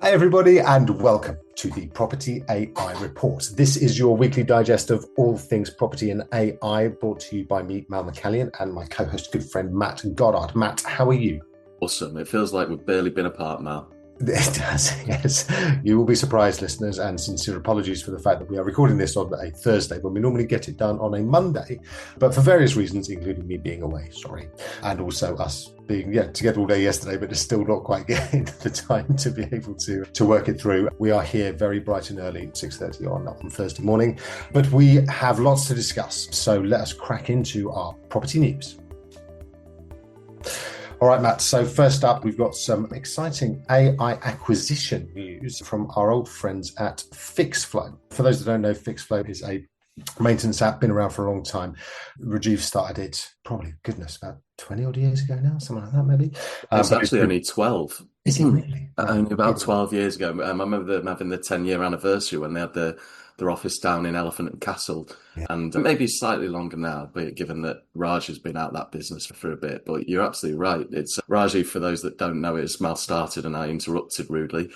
Hey everybody, and welcome to the Property AI Report. This is your weekly digest of all things property and AI, brought to you by me, Mal McCallion, and my co-host, good friend Matt Goddard. Matt, how are you? Awesome. It feels like we've barely been apart now. It does, yes. You will be surprised, listeners, and sincere apologies for the fact that we are recording this on a Thursday when we normally get it done on a Monday, but for various reasons, including me being away, sorry, and also us being together all day yesterday, but just still not quite getting the time to be able to work it through. We are here very bright and early, 6:30 on Thursday morning, but we have lots to discuss. So let us crack into our property news. All right, Matt. So first up, we've got some exciting AI acquisition news from our old friends at Fixflo. For those that don't know, Fixflo is a maintenance app, been around for a long time. Rajiv started it probably, about 20 odd years ago now, something like that maybe. It's actually only 12. Is it really? Only about 12 years ago. I remember them having the 10-year anniversary when they had their office down in Elephant and Castle. Yeah. And maybe slightly longer now, but given that Raj has been out that business for a bit. But you're absolutely right. It's Rajiv, for those that don't know it, as Mal started and I interrupted rudely,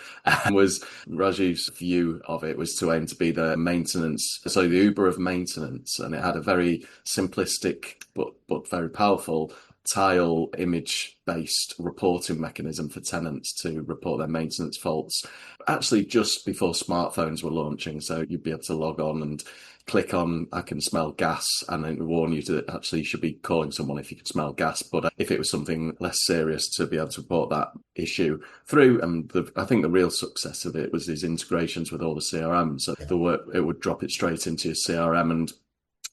was Rajiv's view of it was to aim to be the the Uber of maintenance. And it had a very simplistic but very powerful tile image based reporting mechanism for tenants to report their maintenance faults, actually just before smartphones were launching. So you'd be able to log on and click on I can smell gas, and then warn you to actually you should be calling someone if you can smell gas. But if it was something less serious, to be able to report that issue through. And I think the real success of it was these integrations with all the CRMs. So it would drop it straight into your CRM and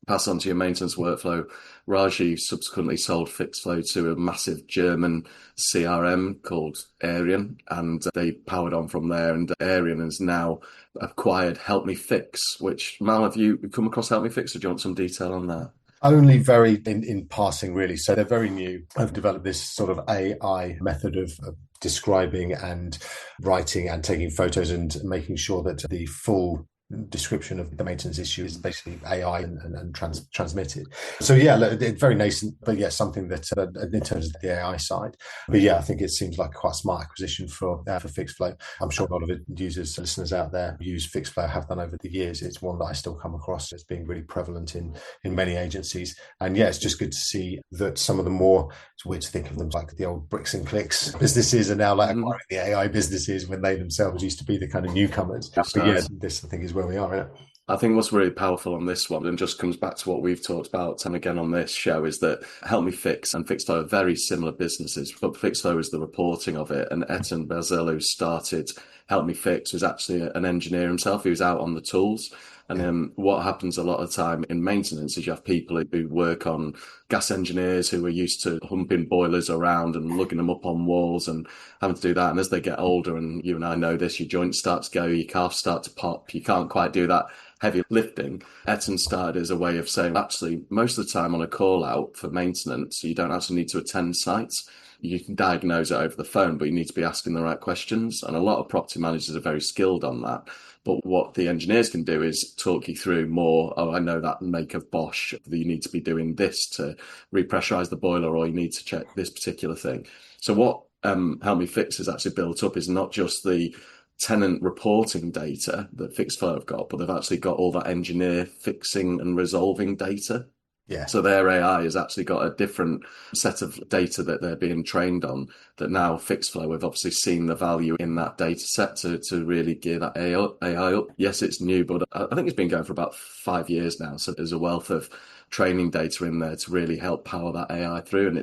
pass on to your maintenance workflow. Raji subsequently sold Fixflo to a massive German CRM called Arian, and they powered on from there. And Arian has now acquired Help Me Fix, which, Mal, have you come across Help Me Fix, or do you want some detail on that? Only very in passing, really. So they're very new. I've developed this sort of AI method of describing and writing and taking photos and making sure that the full description of the maintenance issue is basically AI and transmitted. So it's very nascent, but something that in terms of the AI side. But I think it seems like quite a smart acquisition for Fixflo. I'm sure a lot of listeners out there who use Fixflo have done over the years. It's one that I still come across as being really prevalent in many agencies. And it's just good to see that some of the more, it's weird to think of them like the old bricks and clicks businesses are now like acquiring the AI businesses when they themselves used to be the kind of newcomers. That's but nice. This I think is where we are in it. I think what's really powerful on this one, and just comes back to what we've talked about and again on this show, is that Help Me Fix and Fixflo are very similar businesses, but Fixflo is the reporting of it. And Etan Basil, who started Help Me Fix, was actually an engineer himself. He was out on the tools. And what happens a lot of the time in maintenance is you have people who work on gas engineers who are used to humping boilers around and lugging them up on walls and having to do that. And as they get older, and you and I know this, your joints start to go, your calves start to pop, you can't quite do that heavy lifting. Etan started as a way of saying, actually, most of the time on a call out for maintenance, you don't actually need to attend sites. You can diagnose it over the phone, but you need to be asking the right questions. And a lot of property managers are very skilled on that. But what the engineers can do is talk you through more, I know that make of Bosch, you need to be doing this to repressurize the boiler, or you need to check this particular thing. So what Help Me Fix has actually built up is not just the tenant reporting data that Fixflo have got, but they've actually got all that engineer fixing and resolving data. Yeah. So their AI has actually got a different set of data that they're being trained on, that now Fixflo have obviously seen the value in that data set to really gear that AI up. Yes, it's new, but I think it's been going for about 5 years now. So there's a wealth of training data in there to really help power that AI through. And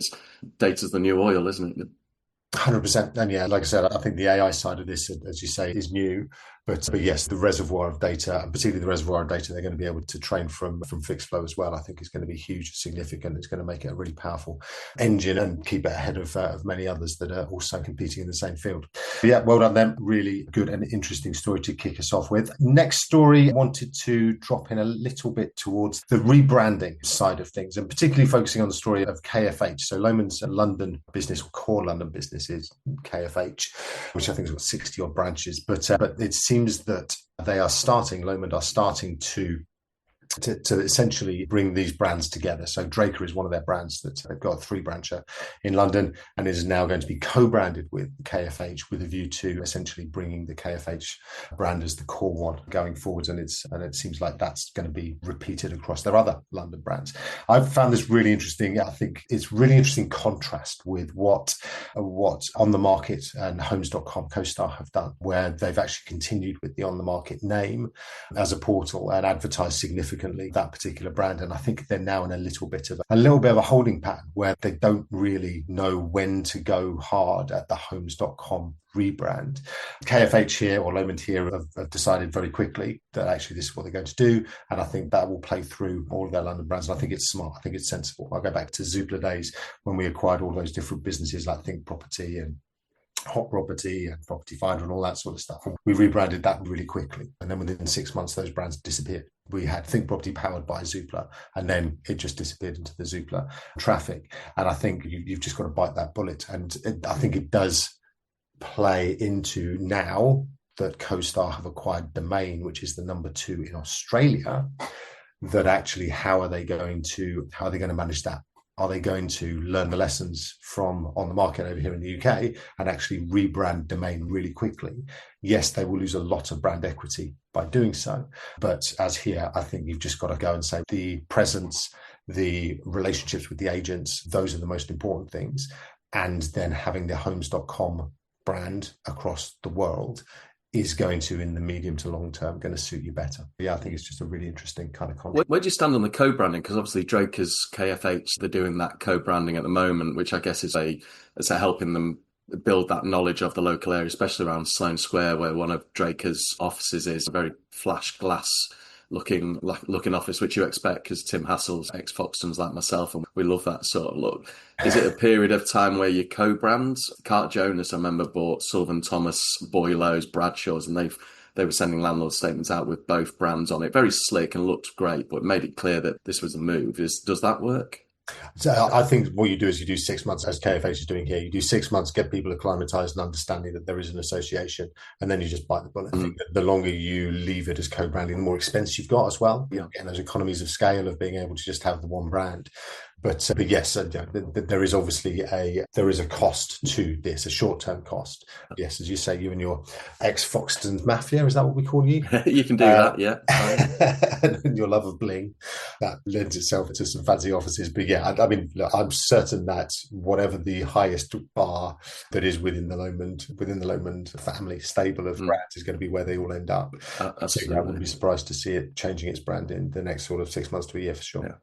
data's the new oil, isn't it? 100%. And like I said, I think the AI side of this, as you say, is new. But yes, the reservoir of data, and particularly the reservoir of data they're going to be able to train from Fixflo as well, I think is going to be huge, significant. It's going to make it a really powerful engine and keep it ahead of many others that are also competing in the same field. But well done them. Really good and interesting story to kick us off with. Next story, I wanted to drop in a little bit towards the rebranding side of things, and particularly focusing on the story of KFH. So Lohman's London business, or core London business, is KFH, which I think has got 60 odd branches. But it seems that Lohman are starting to to essentially bring these brands together. So Draker is one of their brands that they've got a 3-brancher in London and is now going to be co-branded with KFH with a view to essentially bringing the KFH brand as the core one going forwards. And it seems like that's going to be repeated across their other London brands. I've found this really interesting. I think it's really interesting contrast with what On the Market and Homes.com CoStar have done, where they've actually continued with the On the Market name as a portal and advertised significantly that particular brand. And I think they're now in a little bit of a holding pattern where they don't really know when to go hard at the Homes.com rebrand. KFH here or Lomond here have decided very quickly that actually this is what they're going to do. And I think that will play through all of their London brands. And I think it's smart. I think it's sensible. I'll go back to Zoopla days when we acquired all those different businesses like Think Property and Hot Property and Property Finder and all that sort of stuff. We rebranded that really quickly. And then within 6 months, those brands disappeared. We had Think Property powered by Zoopla, and then it just disappeared into the Zoopla traffic. And I think you've just got to bite that bullet. And I think it does play into now that CoStar have acquired Domain, which is the number 2 in Australia, that actually how are they going to manage that? Are they going to learn the lessons from On the Market over here in the UK and actually rebrand Domain really quickly? Yes, they will lose a lot of brand equity by doing so. But as here, I think you've just got to go and say the presence, the relationships with the agents, those are the most important things. And then having the Homes.com brand across the world is going to, in the medium to long term, going to suit you better. Yeah, I think it's just a really interesting kind of concept. Where do you stand on the co-branding? Because obviously Draker's KFH, they're doing that co-branding at the moment, which I guess is helping them build that knowledge of the local area, especially around Sloane Square, where one of Draker's offices is a very flash glass looking office, which you expect because Tim Hassel's ex-Foxtons like myself, and we love that sort of look. Is it a period of time where you co-brand? Cart Jonas, I remember, bought Sullivan Thomas, Boylo's, Bradshaw's, and they were sending landlord statements out with both brands on it. Very slick and looked great, but made it clear that this was a move. Does that work? So I think what you do is you do 6 months, as KFH is doing here. You do 6 months, get people acclimatized and understanding that there is an association, and then you just bite the bullet. I think that the longer you leave it as co-branding, the more expense you've got as well. You know, getting those economies of scale of being able to just have the one brand. But yes, there is obviously a cost to this, a short-term cost. Yes, as you say, you and your ex-Foxtons mafia, is that what we call you? You can do that, yeah. And your love of bling, that lends itself to some fancy offices. But yeah, I mean, look, I'm certain that whatever the highest bar that is within the Lomond family stable of brands is going to be where they all end up. Absolutely. I wouldn't be surprised to see it changing its brand in the next sort of 6 months to a year for sure. Yeah.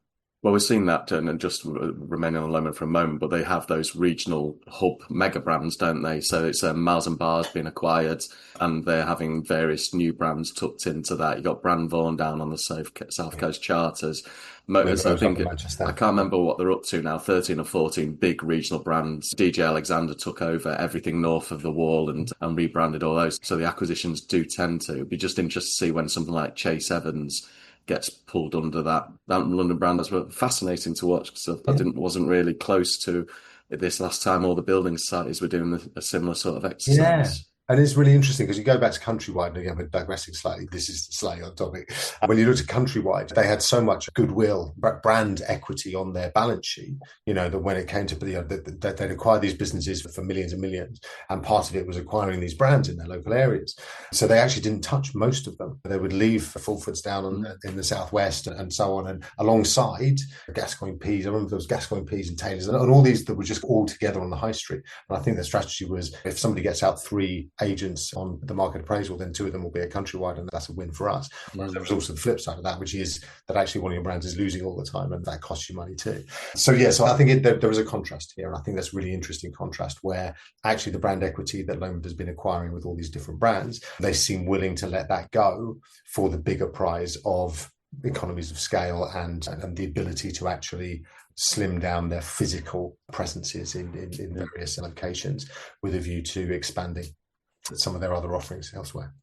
Well, we've seen that, and just remaining on Lomond for a moment, but they have those regional hub mega brands, don't they? So it's Miles and Bars being acquired, and they're having various new brands tucked into that. You got Brandvaughan down on the South Coast Charters. Motors, I can't remember what they're up to now, 13 or 14 big regional brands. DJ Alexander took over everything north of the Wall and rebranded all those. So the acquisitions do tend to. It'd be just interesting to see when something like Chase Evans gets pulled under that London brand. As well. Fascinating to watch because I wasn't really close to this last time all the building societies were doing a similar sort of exercise. Yeah. And it's really interesting because you go back to Countrywide, and again, we're digressing slightly, this is slightly on topic. When you looked at Countrywide, they had so much goodwill, brand equity on their balance sheet, you know, that when it came to, they'd acquire these businesses for millions and millions, and part of it was acquiring these brands in their local areas. So they actually didn't touch most of them. They would leave Fulfords down in the southwest and so on, and alongside Gascoigne Peas. I remember there was Gascoigne Peas and Taylors and all these that were just all together on the high street. And I think the strategy was, if somebody gets out 3 agents on the market appraisal, then 2 of them will be a Countrywide, and that's a win for us. Whereas there was also the flip side of that, which is that actually one of your brands is losing all the time, and that costs you money too. So yeah, so I think there is a contrast here, and I think that's a really interesting contrast where actually the brand equity that Lomond has been acquiring with all these different brands, they seem willing to let that go for the bigger prize of economies of scale and the ability to actually slim down their physical presences in various locations with a view to expanding some of their other offerings elsewhere.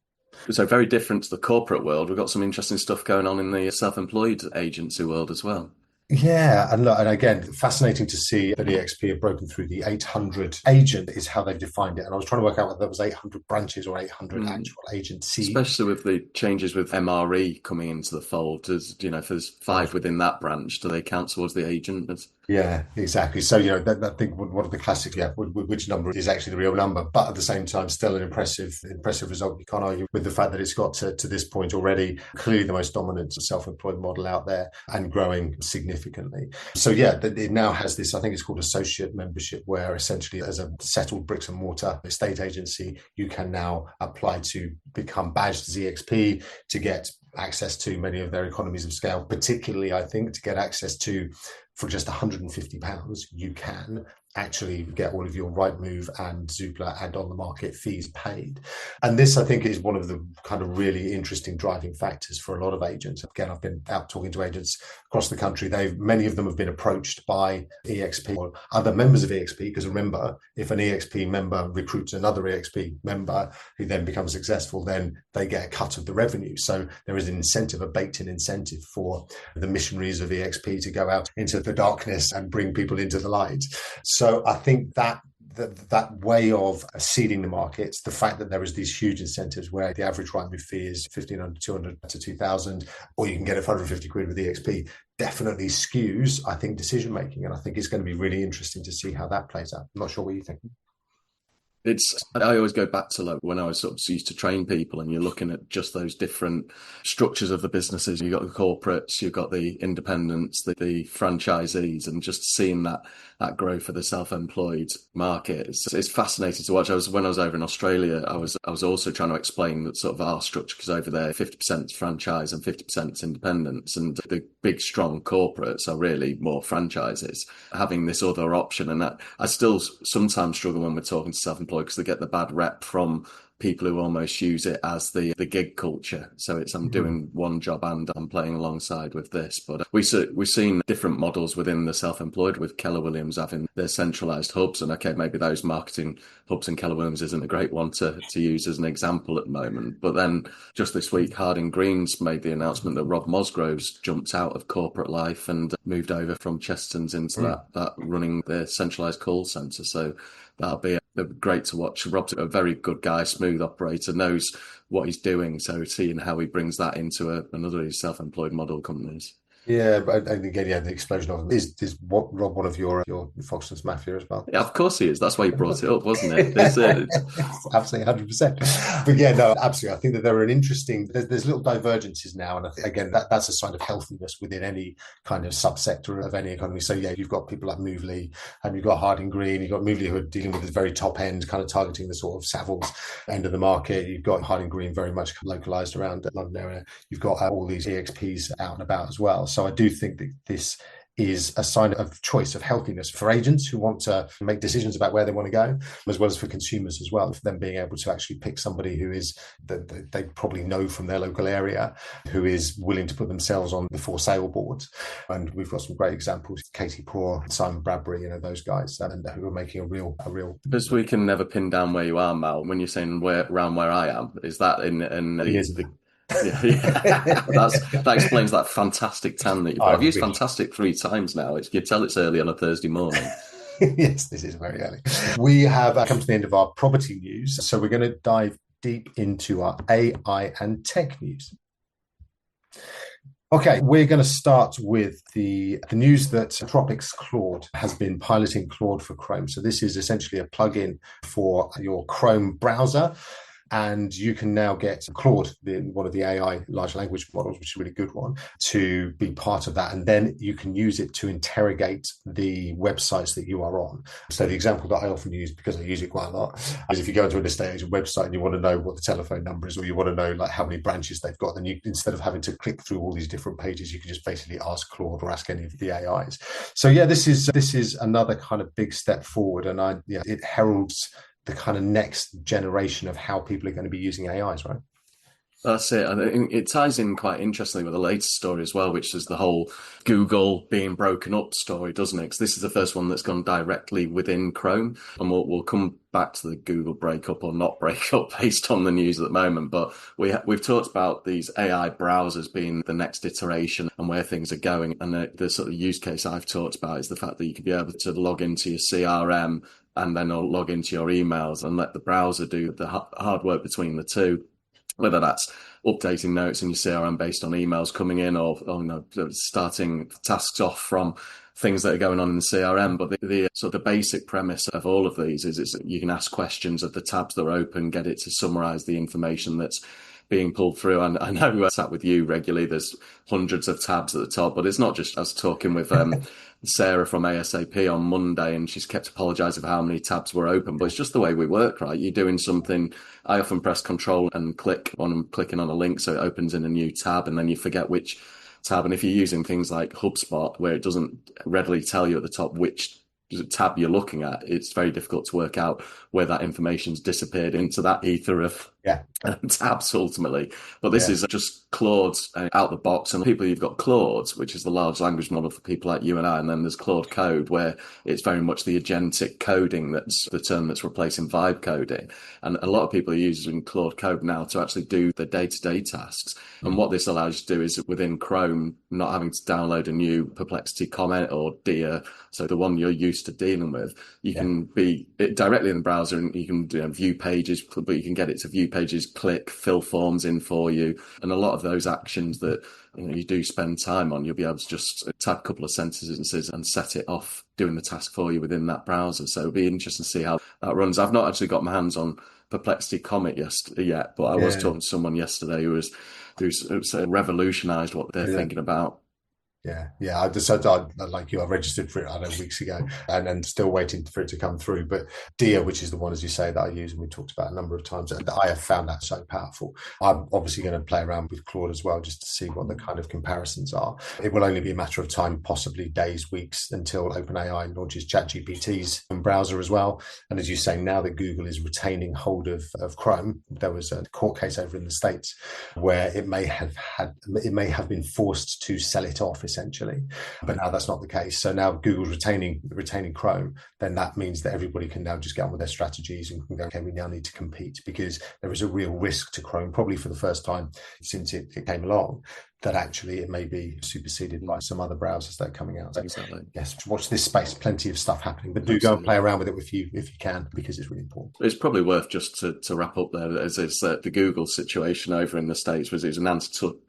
So very different to the corporate world. We've got some interesting stuff going on in the self-employed agency world as well. Yeah, and look, and again, fascinating to see that eXp have broken through the 800 agent is how they've defined it. And I was trying to work out whether that was 800 branches or 800 actual agencies. Especially with the changes with MRE coming into the fold, as you know, if there's five within that branch, do they count towards the agent? Yeah, exactly. So, I think one of the classics, which number is actually the real number, but at the same time, still an impressive result. You can't argue with the fact that it's got to this point already, clearly the most dominant self-employed model out there and growing significantly. So, yeah, it now has this, I think it's called associate membership, where essentially as a settled bricks and mortar estate agency, you can now apply to become badged as eXp to get access to many of their economies of scale, particularly, I think, to get access to, for just £150, you can actually get all of your Rightmove and Zoopla and on the market fees paid. And this, I think, is one of the kind of really interesting driving factors for a lot of agents. Again, I've been out talking to agents across the country. Many of them have been approached by eXp or other members of eXp, because remember, if an eXp member recruits another eXp member who then becomes successful, then they get a cut of the revenue. So there is an incentive, a baked-in incentive for the missionaries of eXp to go out into the darkness and bring people into the light. So I think that way of seeding the markets, the fact that there is these huge incentives where the average Rightmove fee is 1,500, 200 to 2,000, or you can get it for 150 quid with EXP, definitely skews, I think, decision making. And I think it's going to be really interesting to see how that plays out. I'm not sure what you think. I always go back to like when I was sort of used to train people, and you're looking at just those different structures of the businesses. You've got the corporates, you've got the independents, the franchisees, and just seeing that growth for the self-employed market. It's fascinating to watch. When I was over in Australia, I was also trying to explain that sort of our structure, because over there 50% franchise and 50% independents, and the big strong corporates are really more franchises, having this other option. And that I still sometimes struggle when we're talking to self-employed, because they get the bad rep from people who almost use it as the gig culture. So it's I'm doing one job and I'm playing alongside with this. But we've seen different models within the self-employed, with Keller Williams having their centralized hubs. And okay, maybe those marketing hubs in Keller Williams isn't a great one to use as an example at the moment. But then just this week, Harding Green's made the announcement that Rob Musgrove's jumped out of corporate life and moved over from Chesterton's into that running the centralized call centre. So that'll be great to watch. Rob's a very good guy, smooth operator, knows what he's doing. So seeing how he brings that into another of his self-employed model companies. Yeah, but and again, the explosion of them is Rob one of your Foxton's Mafia as well? Yeah, of course he is. That's why you brought it up, wasn't it? Absolutely, 100%. But yeah, no, absolutely. I think that there are there's little divergences now, and I think again that's a sign of healthiness within any kind of subsector of any economy. So yeah, you've got people like Movely, and you've got Harding Green, you've got Movely who are dealing with the very top end, kind of targeting the sort of Savills end of the market. You've got Harding Green very much localized around the London area. You've got all these EXPs out and about as well. So I do think that this is a sign of choice, of healthiness for agents who want to make decisions about where they want to go, as well as for consumers as well, for them being able to actually pick somebody who is that they probably know from their local area, who is willing to put themselves on the for sale boards. And we've got some great examples: Katie Poor, Simon Bradbury, those guys, and who are making a real. Because we can never pin down where you are, Mal. When you're saying around where I am, is that in the yeah. That explains that fantastic tan that you've got. I've used fantastic 3 times now. You tell it's early on a Thursday morning. Yes, this is very early. We have come to the end of our property news, so we're going to dive deep into our AI and tech news. Okay, we're going to start with the news that Tropic's Claude has been piloting Claude for Chrome. So this is essentially a plugin for your Chrome browser. And you can now get Claude, one of the AI large language models, which is a really good one, to be part of that. And then you can use it to interrogate the websites that you are on. So the example that I often use, because I use it quite a lot, is if you go into an estate agent website and you want to know what the telephone number is, or you want to know like how many branches they've got, then you, instead of having to click through all these different pages, you can just basically ask Claude or ask any of the AIs. So yeah, this is another kind of big step forward, and it heralds the kind of next generation of how people are going to be using AIs, right? That's it. And it ties in quite interestingly with the latest story as well, which is the whole Google being broken up story, doesn't it? Because this is the first one that's gone directly within Chrome. And we'll come back to the Google breakup or not breakup based on the news at the moment. But we've talked about these AI browsers being the next iteration and where things are going. And the sort of use case I've talked about is the fact that you could be able to log into your CRM and then log into your emails and let the browser do the hard work between the two, whether that's updating notes in your CRM based on emails coming in or starting tasks off from things that are going on in the CRM. But the sort of the basic premise of all of these is that you can ask questions of the tabs that are open, get it to summarize the information that's being pulled through. And I know I sat with you regularly, there's hundreds of tabs at the top, but it's not just us talking with Sarah from ASAP on Monday, and she's kept apologizing for how many tabs were open, but it's just the way we work, right? You're doing something, I often press control and click when I'm clicking on a link so it opens in a new tab, and then you forget which tab. And if you're using things like HubSpot, where it doesn't readily tell you at the top which tab you're looking at, it's very difficult to work out where that information's disappeared into that ether of tabs ultimately. But this is just Claude out the box, and people, you've got Claude, which is the large language model for people like you and I, and then there's Claude Code, where it's very much the agentic coding that's the term that's replacing vibe coding. And a lot of people are using Claude Code now to actually do the day-to-day tasks. And what this allows you to do is within Chrome, not having to download a new Perplexity comment or Dear, so the one you're used to dealing with, you can be directly in the browser, and you can view pages, but you can get it to view pages, click, fill forms in for you. And a lot of those actions that you do spend time on, you'll be able to just type a couple of sentences and set it off doing the task for you within that browser. So it'll be interesting to see how that runs. I've not actually got my hands on Perplexity Comet yet, but I was talking to someone yesterday who's revolutionized what they're thinking about. I decided, like you, I registered for it, I know, weeks ago, and then still waiting for it to come through. But Dear, which is the one, as you say, that I use, and we talked about a number of times, and I have found that so powerful. I'm obviously going to play around with Claude as well, just to see what the kind of comparisons are. It will only be a matter of time, possibly days, weeks, until OpenAI launches ChatGPT's browser as well. And as you say, now that Google is retaining hold of Chrome, there was a court case over in the States where it may have been forced to sell it off, essentially, but now that's not the case. So now Google's retaining Chrome, then that means that everybody can now just get on with their strategies and can go, okay, we now need to compete, because there is a real risk to Chrome, probably for the first time since it came along, that actually it may be superseded by some other browsers that are coming out. So, exactly. Yes, watch this space. Plenty of stuff happening, but do go and play around with it if you can, because it's really important. It's probably worth just to wrap up there, as is that the Google situation over in the States it was an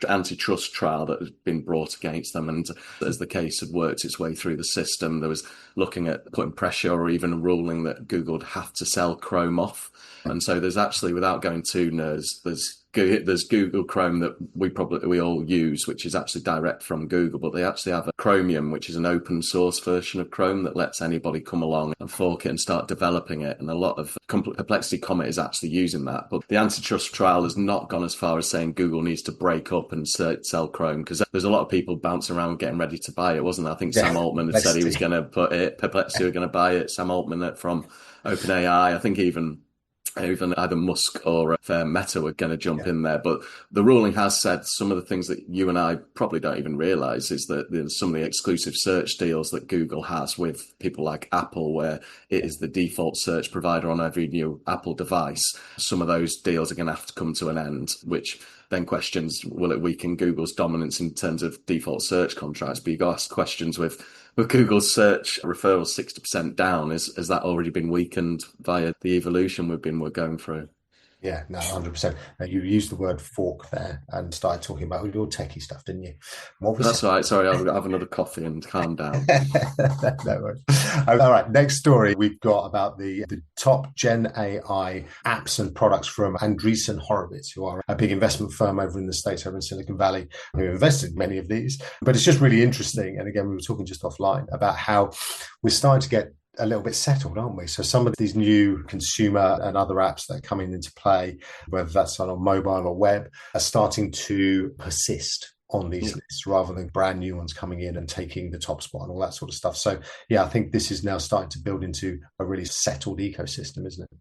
antitrust trial that had been brought against them, and as the case had worked its way through the system, there was looking at putting pressure or even a ruling that Google would have to sell Chrome off. And so there's actually, without going too nerds, there's Google Chrome that we all use, which is actually direct from Google, but they actually have a Chromium, which is an open source version of Chrome that lets anybody come along and fork it and start developing it. And a lot of Perplexity Comet is actually using that. But the antitrust trial has not gone as far as saying Google needs to break up and sell Chrome, because there's a lot of people bouncing around getting ready to buy it, wasn't there? I think Sam Altman had said he was going to put it, Perplexity were going to buy it, Sam Altman from OpenAI. I think even either Musk or Meta were going to jump in there. But the ruling has said some of the things that you and I probably don't even realize is that some of the exclusive search deals that Google has with people like Apple, where it is the default search provider on every new Apple device, some of those deals are going to have to come to an end, which then questions, will it weaken Google's dominance in terms of default search contracts? But you got to ask questions with Google's search referrals 60% down, has that already been weakened via the evolution we're going through? Yeah, no, 100%. Now, you used the word fork there and started talking about your techie stuff, didn't you? What was That's right. Sorry, I'll have another coffee and calm down. No worries. All right, next story we've got about the top Gen AI apps and products from Andreessen Horowitz, who are a big investment firm over in the States, over in Silicon Valley, who invested in many of these. But it's just really interesting. And again, we were talking just offline about how we're starting to get a little bit settled, aren't we? So some of these new consumer and other apps that are coming into play, whether that's on mobile or web, are starting to persist on these lists rather than brand new ones coming in and taking the top spot and all that sort of stuff. So yeah, I think this is now starting to build into a really settled ecosystem, isn't it?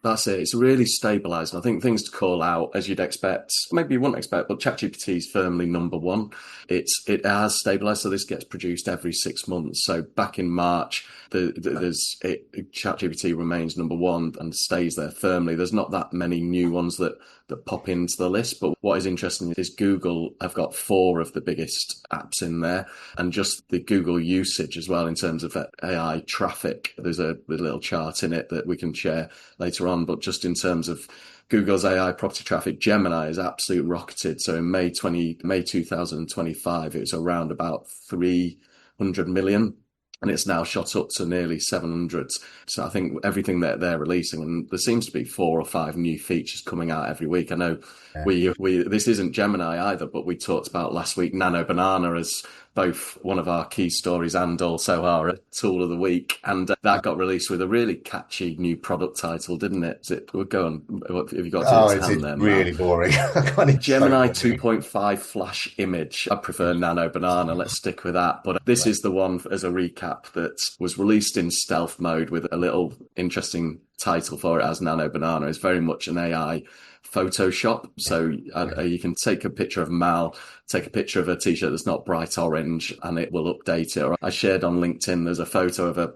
That's it. It's really stabilised. I think things to call out, as you'd expect, maybe you wouldn't expect, but ChatGPT is firmly number one. It has stabilised, so this gets produced every 6 months. So back in March, ChatGPT remains number one and stays there firmly. There's not that many new ones that pop into the list, but what is interesting is Google have got 4 of the biggest apps in there, and just the Google usage as well in terms of AI traffic. There's a little chart in it that we can share later on, but just in terms of Google's AI property traffic, Gemini is absolutely rocketed. So in May 2025, it was around about 300 million. And it's now shot up to nearly 700. So I think everything that they're releasing, and there seems to be 4 or 5 new features coming out every week. I know we this isn't Gemini either, but we talked about last week Nano Banana as both one of our key stories and also our tool of the week. And that got released with a really catchy new product title, didn't it? We'll go on. What have you got to its hand there? Really boring. Gemini 2.5 flash image. I prefer Nano Banana. Let's stick with that. But this is the one, as a recap, that was released in stealth mode with a little interesting title for it as Nano Banana. It's very much an AI Photoshop. So you can take a picture of Mal, take a picture of a t-shirt that's not bright orange, and it will update it. Or I shared on LinkedIn, there's a photo of a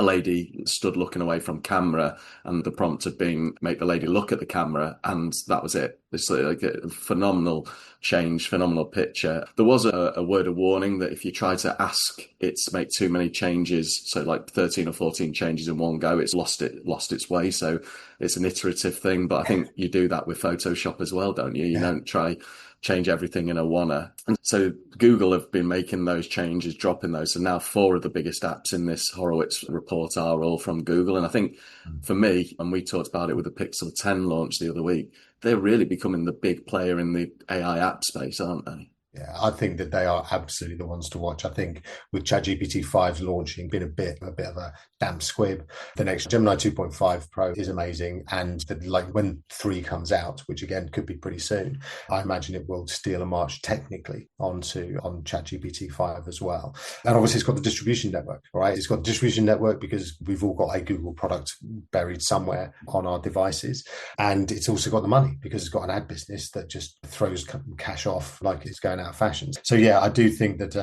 lady stood looking away from camera, and the prompt had been make the lady look at the camera, and that was it. It's like a phenomenal change, phenomenal picture. There was a word of warning that if you try to ask it to make too many changes, so like 13 or 14 changes in one go, it's lost its way. So it's an iterative thing, but I think you do that with Photoshop as well, don't you? You don't try change everything in a wanna. And so Google have been making those changes, dropping those. So now 4 of the biggest apps in this Horowitz report are all from Google. And I think for me, and we talked about it with the Pixel 10 launch the other week, they're really becoming the big player in the AI app space, aren't they? Yeah, I think that they are absolutely the ones to watch. I think with ChatGPT 5 launching, been a bit of a damp squib. The next Gemini 2.5 Pro is amazing, and when 3 comes out, which again could be pretty soon, I imagine it will steal a march technically on ChatGPT 5 as well. And obviously, it's got the distribution network, right? It's got the distribution network because we've all got a Google product buried somewhere on our devices, and it's also got the money because it's got an ad business that just throws cash off like it's going out of fashion. So yeah, I do think that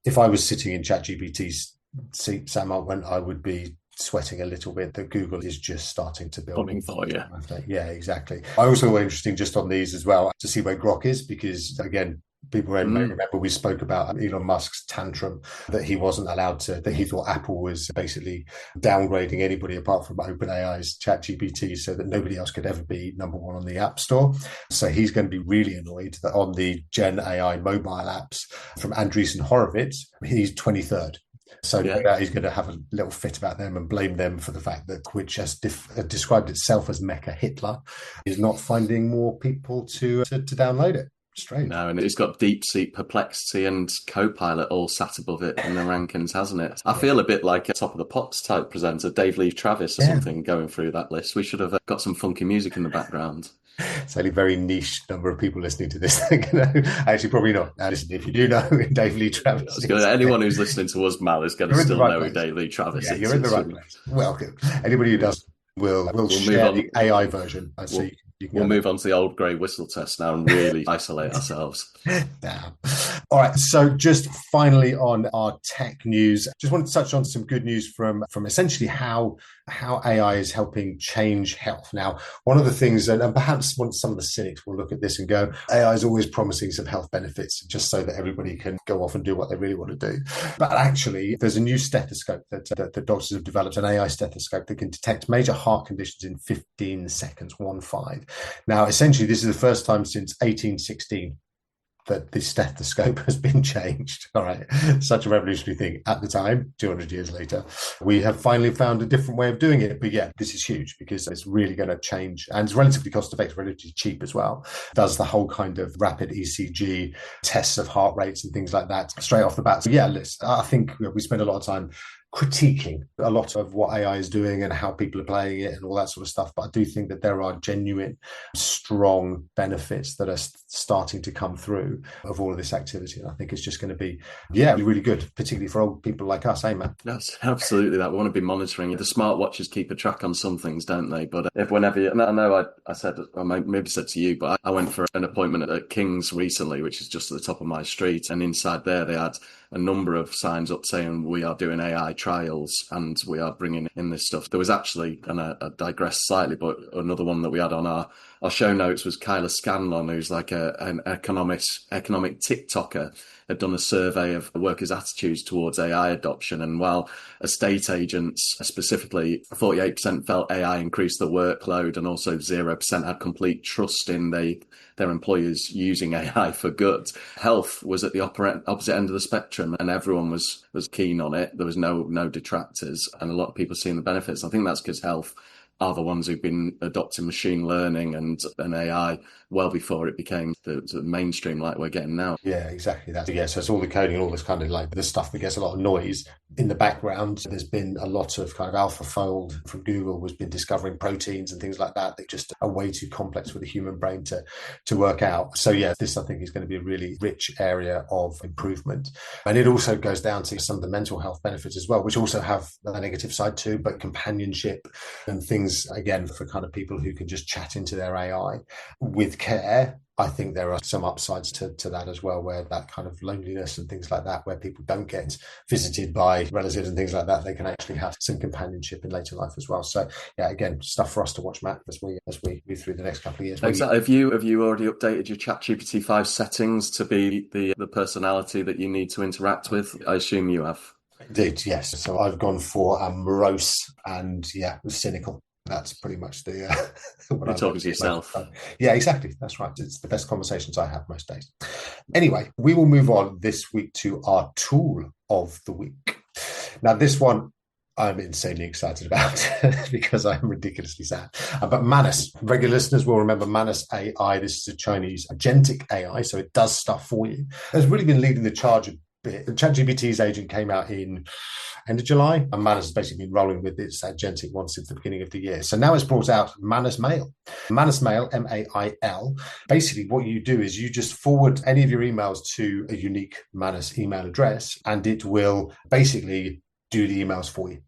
if I was sitting in ChatGPT's seat, Sam, I would be sweating a little bit that Google is just starting to build. Coming for you. Yeah, exactly. I also interesting just on these as well to see where Grok is, because again, people may remember we spoke about Elon Musk's tantrum that he wasn't allowed to, that he thought Apple was basically downgrading anybody apart from OpenAI's ChatGPT so that nobody else could ever be number one on the App Store. So he's going to be really annoyed that on the Gen AI mobile apps from Andreessen Horowitz, he's 23rd. So he's going to have a little fit about them and blame them for the fact that which has described itself as Mecha Hitler is not finding more people to download it. Strange. No, and it's got DeepSeek, Perplexity, and Copilot all sat above it in the rankings, hasn't it? I feel a bit like a Top of the Pops type presenter, Dave Lee Travis or something, going through that list. We should have got some funky music in the background. It's only a very niche number of people listening to this. Actually, probably not. Listen, if you do know Dave Lee Travis, anyone who's listening to us, Mal, is going to still know who Dave Lee Travis is. You're in the right place. Welcome. Anybody who doesn't we'll share the AI version. We'll move on to the old grey whistle test now and really isolate ourselves. Damn. All right. So just finally on our tech news, just wanted to touch on some good news from essentially how AI is helping change health. Now, one of the things, and perhaps some of the cynics will look at this and go, AI is always promising some health benefits just so that everybody can go off and do what they really want to do. But actually, there's a new stethoscope that the doctors have developed, an AI stethoscope that can detect major heart conditions in 15 seconds, 15. Now, essentially, this is the first time since 1816 that the stethoscope has been changed. All right. Such a revolutionary thing at the time, 200 years later. We have finally found a different way of doing it. But yeah, this is huge because it's really going to change, and it's relatively cost effective, relatively cheap as well. Does the whole kind of rapid ECG tests of heart rates and things like that straight off the bat. So yeah, I think we spend a lot of time critiquing a lot of what AI is doing and how people are playing it and all that sort of stuff. But I do think that there are genuine, strong benefits that are starting to come through of all of this activity. And I think it's just going to be, really good, particularly for old people like us, eh, Matt? That's absolutely that. We want to be monitoring. The smartwatches keep a track on some things, don't they? But I know I said, or maybe said to you, but I went for an appointment at King's recently, which is just at the top of my street. And inside there, they had a number of signs up saying we are doing AI trials and we are bringing in this stuff. There was actually, and I digress slightly, but another one that we had on our show notes was Kyla Scanlon, who's like an economic TikToker, had done a survey of workers' attitudes towards AI adoption. And while estate agents specifically, 48% felt AI increased the workload, and also 0% had complete trust in their employers using AI for good. Health was at the opposite end of the spectrum, and everyone was keen on it. There was no detractors, and a lot of people seeing the benefits. I think that's because health are the ones who've been adopting machine learning and AI well before it became the mainstream like we're getting now. Yeah, exactly that. Yeah, so it's all the coding and all this kind of like the stuff that gets a lot of noise in the background. There's been a lot of kind of AlphaFold from Google has been discovering proteins and things like that just are way too complex for the human brain to work out. So yeah, this I think is going to be a really rich area of improvement. And it also goes down to some of the mental health benefits as well, which also have a negative side too, but companionship and things, again, for kind of people who can just chat into their AI with care. I think there are some upsides to that as well, where that kind of loneliness and things like that, where people don't get visited by relatives and things like that, they can actually have some companionship in later life as well. So yeah, again, stuff for us to watch, Matt, as we move through the next couple of years. Exactly. Have you already updated your ChatGPT 5 settings to be the personality that you need to interact with? I assume you have. Indeed, yes. So I've gone for morose and cynical. That's pretty much the you're talking to yourself. Yeah, exactly. That's right. It's the best conversations I have most days. Anyway, we will move on this week to our tool of the week. Now, this one I'm insanely excited about because I'm ridiculously sad. But Manus, regular listeners will remember Manus AI. This is a Chinese agentic AI, so it does stuff for you. It's really been leading the charge a bit. ChatGPT's agent came out in end of July, and Manus has basically been rolling with its agentic one since the beginning of the year. So now it's brought out Manus Mail. Manus Mail, MAIL. Basically, what you do is you just forward any of your emails to a unique Manus email address, and it will basically do the emails for you.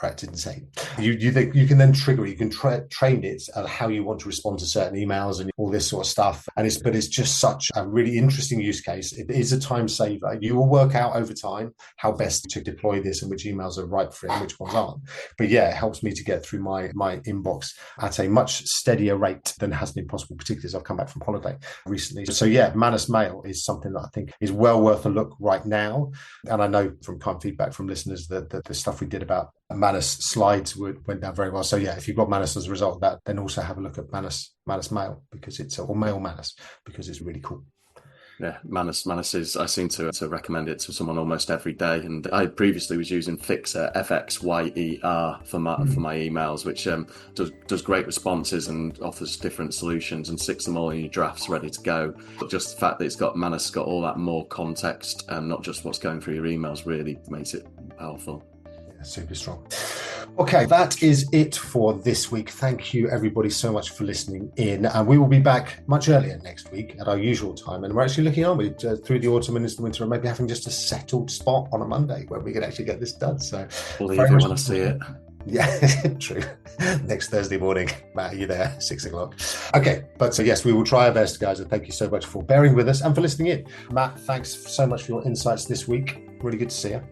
Right, it's insane. You can then trigger it. You can train it on how you want to respond to certain emails and all this sort of stuff. But it's just such a really interesting use case. It is a time saver. You will work out over time how best to deploy this and which emails are right for it and which ones aren't. But yeah, it helps me to get through my inbox at a much steadier rate than has been possible, particularly as I've come back from holiday recently. So yeah, Manus Mail is something that I think is well worth a look right now. And I know from kind of feedback from listeners that the stuff we did about Manus slides went down very well. So yeah, if you've got Manus as a result of that, then also have a look at Manus Mail because or Mail Manus because it's really cool. Yeah, Manus is, I seem to recommend it to someone almost every day. And I previously was using Fixer, FXYER for my emails, which does great responses and offers different solutions and sticks them all in your drafts ready to go. But just the fact that Manus got all that more context and not just what's going through your emails really makes it powerful. Super strong. Okay, that is it for this week. Thank you everybody so much for listening in, and we will be back much earlier next week at our usual time, and we're actually looking onward through the autumn and into the winter and maybe having just a settled spot on a Monday where we can actually get this done. So believe it when I see it. Yeah, true. Next Thursday morning, Matt, are you there? 6 o'clock. Okay, but so yes, we will try our best, guys, and thank you so much for bearing with us and for listening in. Matt, thanks so much for your insights this week. Really good to see you.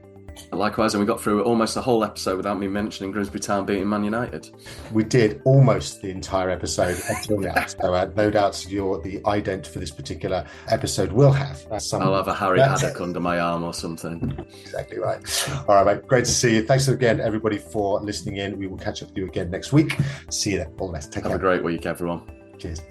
Likewise, and we got through almost the whole episode without me mentioning Grimsby Town beating Man United. We did almost the entire episode until now. So no doubt the ident for this particular episode will have I'll have a Harry Haddock under my arm or something. Exactly right. All right, mate. Great to see you. Thanks again, everybody, for listening in. We will catch up with you again next week. See you then. All the best. Take care. Have a great week, everyone. Cheers.